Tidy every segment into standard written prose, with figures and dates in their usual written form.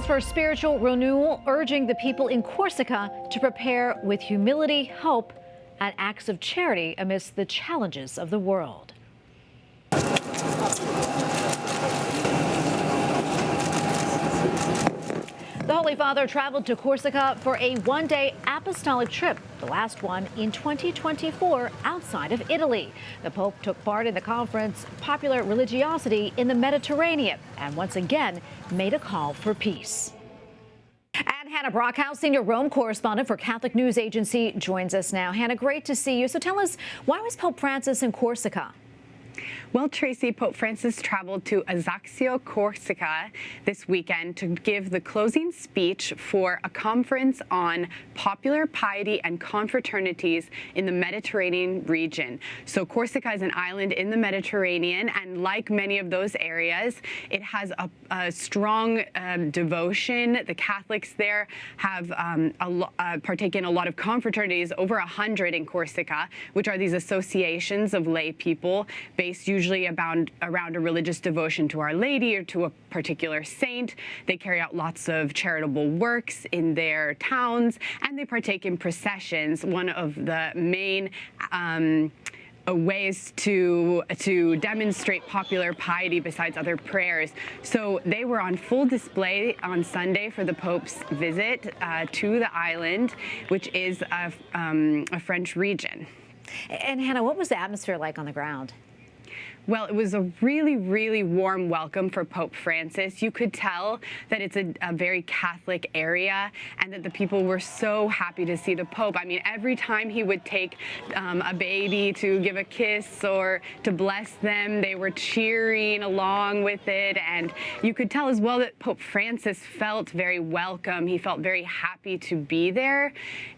calls for spiritual renewal, urging the people in Corsica to prepare with humility, hope, and acts of charity amidst the challenges of the world. The Holy Father traveled to Corsica for a one-day apostolic trip, the last one in 2024 outside of Italy. The Pope took part in the conference, Popular Religiosity in the Mediterranean, and once again made a call for peace. And Hannah Brockhaus, senior Rome correspondent for Catholic News Agency, joins us now. Hannah, great to see you. So tell us, why was Pope Francis in Corsica? Well, Tracy, Pope Francis traveled to Ajaccio, Corsica this weekend to give the closing speech for a conference on popular piety and confraternities in the Mediterranean region. So Corsica is an island in the Mediterranean, and like many of those areas, it has a strong devotion. The Catholics there have partaken in a lot of confraternities, over 100 in Corsica, which are these associations of lay people based usually around a religious devotion to Our Lady or to a particular saint. They carry out lots of charitable works in their towns, and they partake in processions. One of the main ways to demonstrate popular piety besides other prayers. So they were on full display on Sunday for the Pope's visit to the island, which is a French region. And Hannah, what was the atmosphere like on the ground? Well, it was a really, really warm welcome for Pope Francis. You could tell that it's a very Catholic area and that the people were so happy to see the Pope. I mean, every time he would take a baby to give a kiss or to bless them, they were cheering along with it. And you could tell as well that Pope Francis felt very welcome. He felt very happy to be there.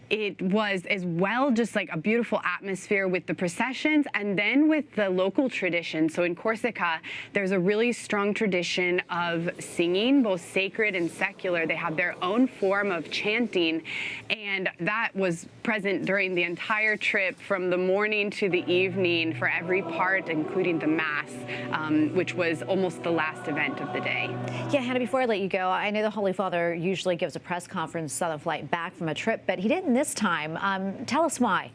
It was as well just like a beautiful atmosphere with the processions and then with the local tradition. So in Corsica, there's a really strong tradition of singing, both sacred and secular. They have their own form of chanting, and that was present during the entire trip from the morning to the evening for every part, including the Mass, which was almost the last event of the day. Yeah, Hannah, before I let you go, I know the Holy Father usually gives a press conference on the flight back from a trip, but he didn't this time. Tell us why.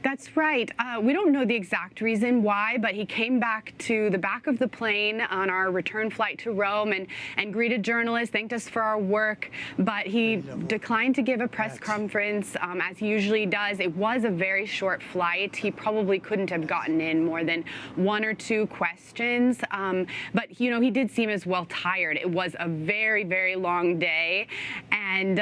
That's right. We don't know the exact reason why, but he came back to the back of the plane on our return flight to Rome and greeted journalists, thanked us for our work, but he declined to give a press conference as he usually does. It was a very short flight. He probably couldn't have gotten in more than one or two questions, but you know, he did seem as well tired. It was a very, very long day, and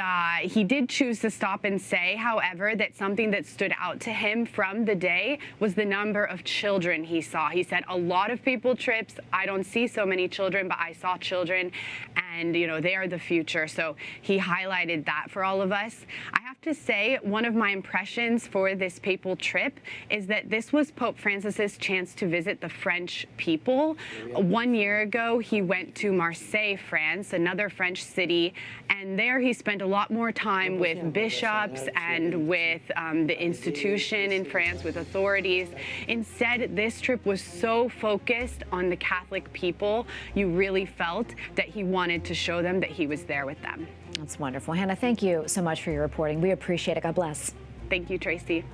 he did choose to stop and say, however, that something that stood out to him from the day was the number of children he saw. He said, a lot of people trips, I don't see so many children, but I saw children, and you know, they are the future. So he highlighted that for all of us. I have to say, one of my impressions for this papal trip is that this was Pope Francis's chance to visit the French people. 1 year ago, he went to Marseille, France, another French city, and there he spent a lot more time with bishops and with the institution in France, with authorities. Instead, this trip was so focused on the Catholic people, you really felt that he wanted to show them that he was there with them. That's wonderful. Hannah, thank you so much for your reporting. We appreciate it. God bless. Thank you, Tracy.